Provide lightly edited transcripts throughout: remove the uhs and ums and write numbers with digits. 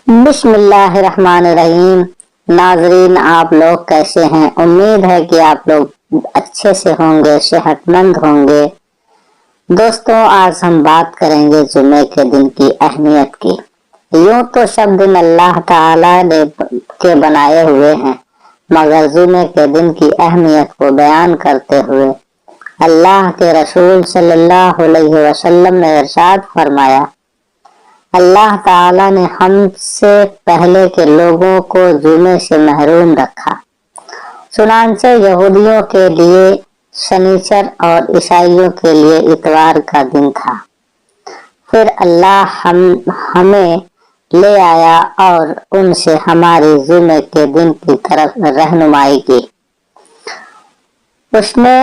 بسم اللہ الرحمن الرحیم۔ ناظرین، آپ لوگ کیسے ہیں؟ امید ہے کہ آپ لوگ اچھے سے ہوں گے، صحت مند ہوں گے۔ دوستوں، آج ہم بات کریں گے جمعے کے دن کی اہمیت کی۔ یوں تو سب دن اللہ تعالی نے کے بنائے ہوئے ہیں، مگر جمعے کے دن کی اہمیت کو بیان کرتے ہوئے اللہ کے رسول صلی اللہ علیہ وسلم نے ارشاد فرمایا، اللہ تعالی نے ہم سے پہلے کے لوگوں کو جمعے سے محروم رکھا، چنانچہ یہودیوں کے لیے شنیچر اور عیسائیوں کے لیے اتوار کا دن تھا۔ پھر اللہ ہمیں لے آیا اور ان سے ہماری جمعے کے دن کی طرف رہنمائی کی۔ اس نے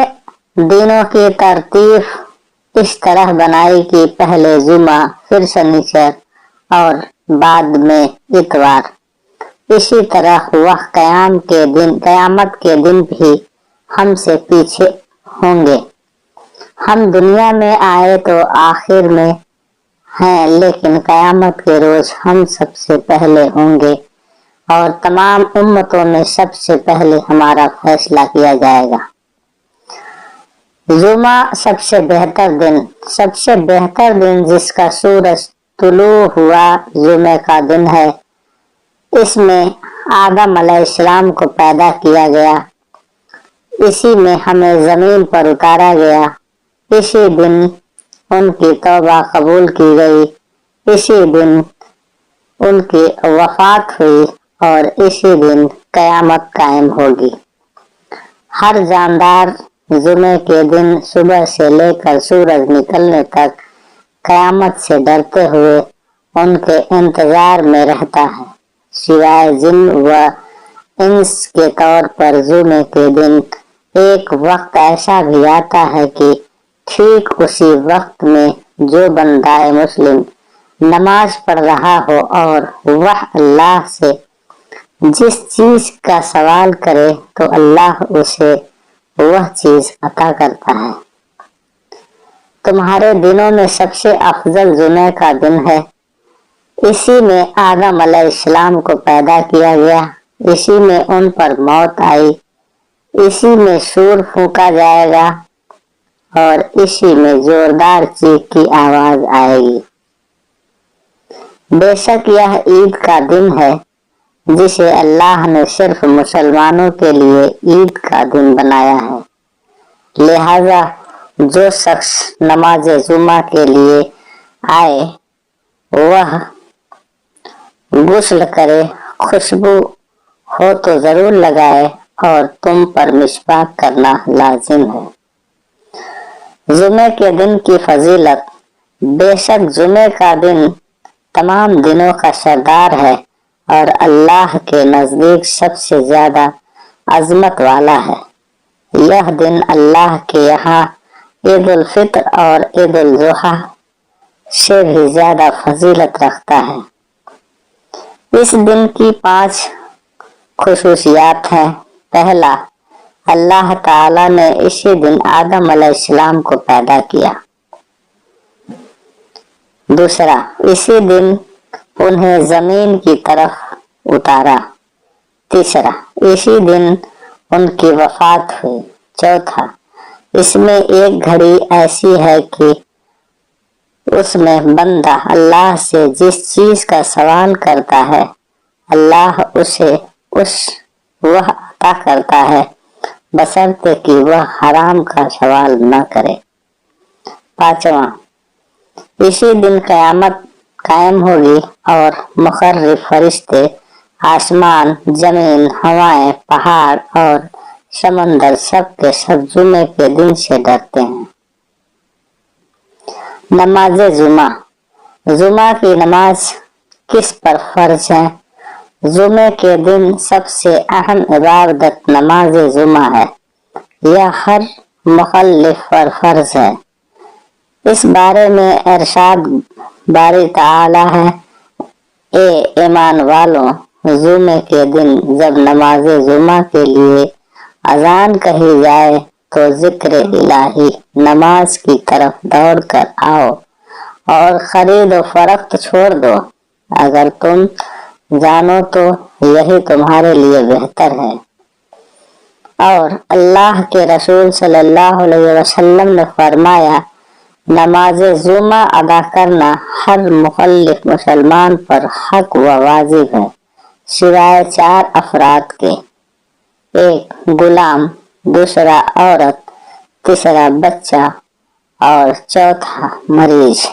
دنوں کی ترتیب اس طرح بنائی کہ پہلے جمعہ، پھر شنیچر اور بعد میں اتوار۔ اسی طرح وہ قیامت کے دن بھی ہم سے پیچھے ہوں گے۔ ہم دنیا میں آئے تو آخر میں ہیں، لیکن قیامت کے روز ہم سب سے پہلے ہوں گے اور تمام امتوں میں سب سے پہلے ہمارا فیصلہ کیا جائے گا۔ جمعہ سب سے بہتر دن جس کا سورج طلوع ہوا جمعے کا دن ہے۔ اس میں آدم علیہ السلام کو پیدا کیا گیا، اسی میں ہمیں زمین پر اتارا گیا، اسی دن ان کی توبہ قبول کی گئی، اسی دن ان کی وفات ہوئی اور اسی دن قیامت قائم ہوگی۔ ہر جاندار جمعے کے دن صبح سے لے کر سورج نکلنے تک قیامت سے ڈرتے ہوئے ان کے انتظار میں رہتا ہے، سوائے جن و انس کے طور پر جمعے کے دن ایک وقت ایسا بھی آتا ہے کہ ٹھیک اسی وقت میں جو بندہ مسلم نماز پڑھ رہا ہو اور وہ اللہ سے جس چیز کا سوال کرے تو اللہ اسے وہ چیز عطا کرتا ہے۔ تمہارے دنوں میں سب سے افضل جمعے کا دن ہے، اسی میں آدم علیہ السلام کو پیدا کیا گیا، اسی میں ان پر موت آئی، اسی میں سور پھونکا جائے گا اور اسی میں زوردار چیخ کی آواز آئے گی۔ بے شک یہ عید کا دن ہے جسے اللہ نے صرف مسلمانوں کے لیے عید کا دن بنایا ہے، لہذا جو شخص نماز جمعہ کے لیے آئے وہ غسل کرے، خوشبو ہو تو ضرور لگائے اور تم پر مسواک کرنا لازم ہے۔ جمعے کے دن کی فضیلت۔ بے شک جمعے کا دن تمام دنوں کا سردار ہے اور اللہ کے نزدیک سب سے زیادہ عظمت والا ہے۔ یہ دن اللہ کے یہاں عید الفطر اور عید الاضحیٰ سے بھی زیادہ فضیلت رکھتا ہے۔ اس دن کی 5 خصوصیات ہیں۔ پہلا، اللہ تعالی نے اسی دن آدم علیہ السلام کو پیدا کیا۔ دوسرا، اسی دن انہیں زمین کی طرف اتارا۔ تیسرا، اسی دن ان کی وفات ہوئی۔ چوتھا، اس میں ایک گھڑی ایسی ہے کہ اس میں بندہ اللہ سے جس چیز کا سوال کرتا ہے اللہ اسے وہ عطا کرتا ہے، بشرطے کہ وہ حرام کا سوال نہ کرے۔ پانچواں، اسی دن قیامت قائم ہوگی اور مقرر فرشتے آسمان، زمین، ہوائیں، پہاڑ اور سمندر سب کے سب جمعے کے دن سے ڈرتے ہیں۔ نماز جمعہ۔ جمعہ کی نماز کس پر فرض ہے؟ جمعے کے دن سب سے اہم عبادت نماز جمعہ ہے، یہ ہر مکلف پر فرض ہے۔ اس بارے میں ارشاد باری تعالی ہے، اے ایمان والوں، جمعے کے دن جب نماز جمعہ کے لیے اذان کہی جائے تو ذکر الہی نماز کی طرف دوڑ کر آؤ اور خرید و فروخت چھوڑ دو۔ اگر تم जानो तो यही तुम्हारे लिए बेहतर है। और अल्लाह के रसूल सल्लल्लाहु अलैहि वसल्लम ने फरमाया, नमाज जुमा अदा करना हर मुकल्लिफ मुसलमान पर हक व वाजिब है, सिवाय 4 अफराद के। 1 गुलाम, दूसरा औरत, तीसरा बच्चा और चौथा मरीज।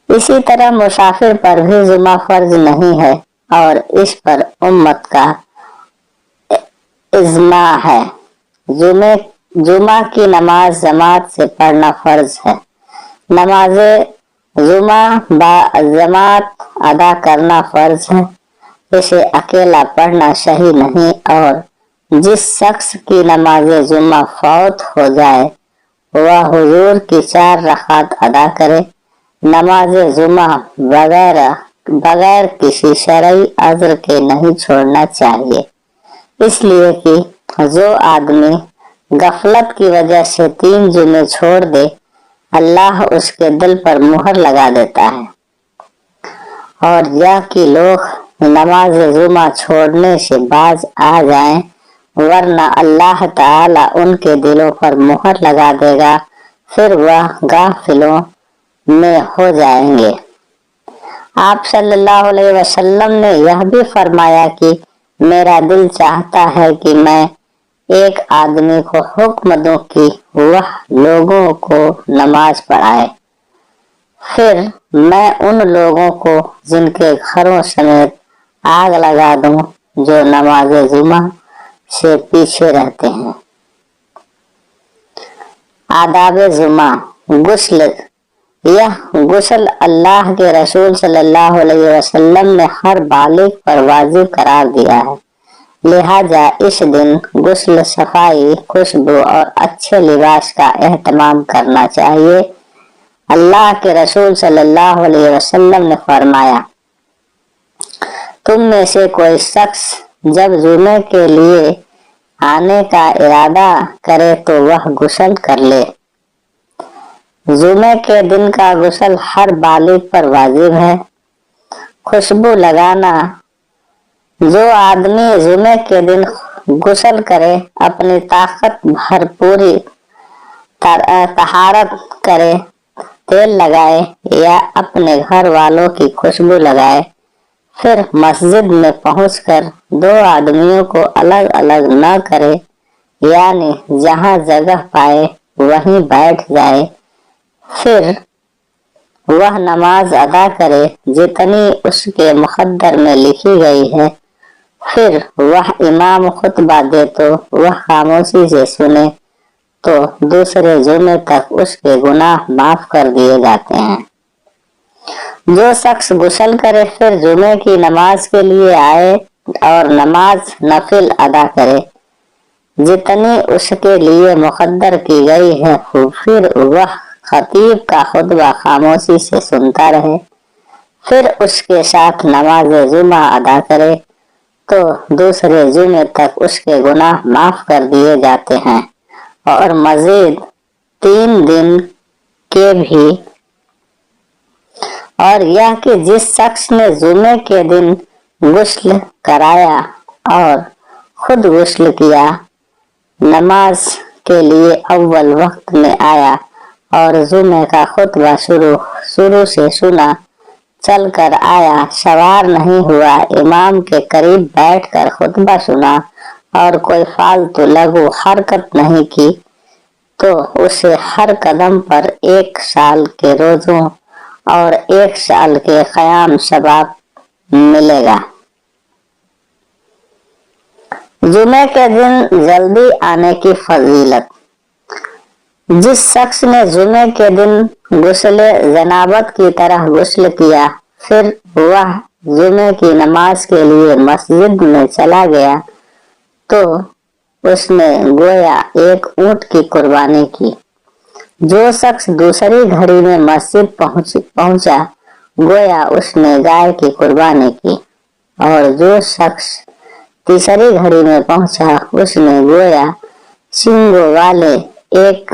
इसी तरह मुसाफिर पर भी जुमा फर्ज नहीं है और इस पर उम्मत का इज्मा है। जुमा की नमाज जमात से पढ़ना फर्ज है। नमाज जुमा जमात अदा करना फर्ज है। इसे अकेला पढ़ना सही नहीं और जिस शख्स की नमाज जुमा फौत हो जाए वह हुजूर की 4 रकात अदा करे। नमाज जुमा बगैर किसी शरई अज़्र के नहीं छोड़ना चाहिए, इसलिए कि जो आदमी गफलत की वजह से 3 जुमे छोड़ दे, अल्लाह उसके दिल पर मुहर लगा देता है। और यह कि लोग नमाज जुमा छोड़ने से बाज आ जाएं, वरना अल्लाह ताला उनके दिलों पर मुहर लगा देगा, फिर वह गाफिलों में हो जाएंगे। आप सल्लल्लाहु अलैहि वसल्लम ने यह भी फरमाया कि मेरा दिल चाहता है कि मैं एक आदमी को हुक्म दूं कि वह लोगों को नमाज पढ़ाए, फिर मैं उन लोगों को जिनके घरों समेत आग लगा दूं जो नमाज जुमा से पीछे रहते हैं। आदाब जुमा, गुस्ल। यह गुस्ल अल्लाह के रसूल सल्लल्लाहु अलैहि वसल्लम ने हर बालिग पर वाजिब करार दिया है। लिहाजा इस दिन गुस्ल, सफाई, खुशबू और अच्छे लिबास का एहतमाम करना चाहिए। अल्लाह के रसूल सल्लल्लाहु अलैहि वसल्लम ने फरमाया, तुम में से कोई शख्स जब जुमे के लिए आने का इरादा करे तो वह गुस्ल कर ले। जुमे के दिन का गुस्ल हर बालिग पर वाजिब है। खुशबू लगाना, जो आदमी जुमे के दिन गुस्ल करे, अपनी ताकत भरपूरी तहारत करे, तेल लगाए या अपने घर वालों की खुशबू लगाए, फिर मस्जिद में पहुंचकर 2 आदमियों को अलग अलग न करे, यानी जहां जगह पाए वहीं बैठ जाए, फिर वह नमाज अदा करे जितनी उसके मुक़द्दर में लिखी गई है। फिर वह इमाम खुतबा दे तो वह खामोशी से सुने, तो दूसरे जुमे तक उसके गुनाह माफ कर दिए जाते हैं। जो शख्स गुस्ल करे फिर जुमे की नमाज के लिए आए और नमाज नफिल अदा करे जितनी उसके लिए मुक़द्दर की गई है, फिर वह खतीब का खुतबा खामोशी से सुनता रहे, फिर उसके साथ नमाज जुमा अदा करे, तो दूसरे जुमे तक उसके गुनाह माफ कर दिए जाते हैं और मजीद 3 दिन के भी। और यह कि जिस शख्स ने जुमे के दिन गुस्ल कराया और खुद गुस्ल किया, नमाज के लिए अव्वल वक्त में आया और जुमे का खुतबा शुरू से सुना, चल कर आया, सवार नहीं हुआ, इमाम के करीब बैठकर खुतबा सुना और कोई फालतू लघु हरकत नहीं की, तो उसे हर कदम पर 1 साल के रोजों और 1 साल के क़याम सवाब मिलेगा। जुमे के दिन जल्दी आने की फजीलत। जिस शख्स ने जुमे के दिन गुस्ले जनाबत की तरह गुस्ल किया, फिर वह जुमे की नमाज के लिए मस्जिद में चला गया, तो उसने गोया एक ऊंट की कुर्बानी की। जो शख्स दूसरी घड़ी में मस्जिद पहुंचा, गोया उसने गाय की कुर्बानी की। और जो शख्स तीसरी घड़ी में पहुंचा, उसने गोया सींगों वाले एक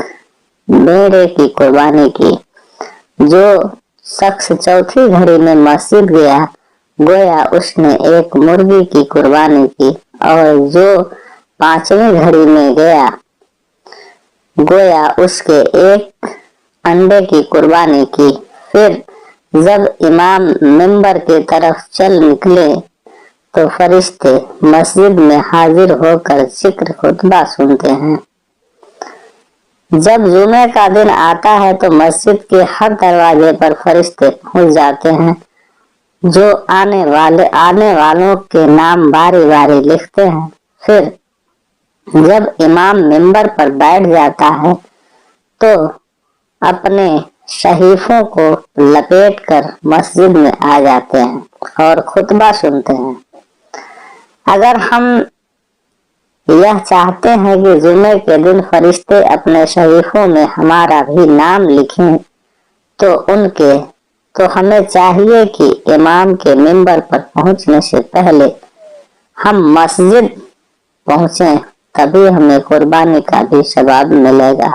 भेड़े की कुर्बानी की। जो शख्स चौथी घड़ी में मस्जिद गया, गोया उसने एक मुर्गी की कुर्बानी की और जो 5वीं घड़ी में गया गोया उसके एक अंडे की कुर्बानी की। फिर जब इमाम मिंबर की तरफ चल निकले तो फरिश्ते मस्जिद में हाजिर होकर जिक्र खुतबा सुनते हैं। जब जुमे का दिन आता है तो मस्जिद के हर दरवाजे पर फरिश्ते पहुंच जाते हैं जो आने वालों के नाम बारी बारी लिखते हैं। फिर जब इमाम मिंबर पर बैठ जाता है तो अपने शहीफों को लपेटकर मस्जिद में आ जाते हैं और खुतबा सुनते हैं। अगर हम यह चाहते हैं कि जुमे के दिन फरिश्ते अपने शहीफों में हमारा भी नाम लिखें तो हमें चाहिए कि इमाम के मिंबर पर पहुंचने से पहले हम मस्जिद पहुंचे, तभी हमें कुर्बानी का भी सवाब मिलेगा।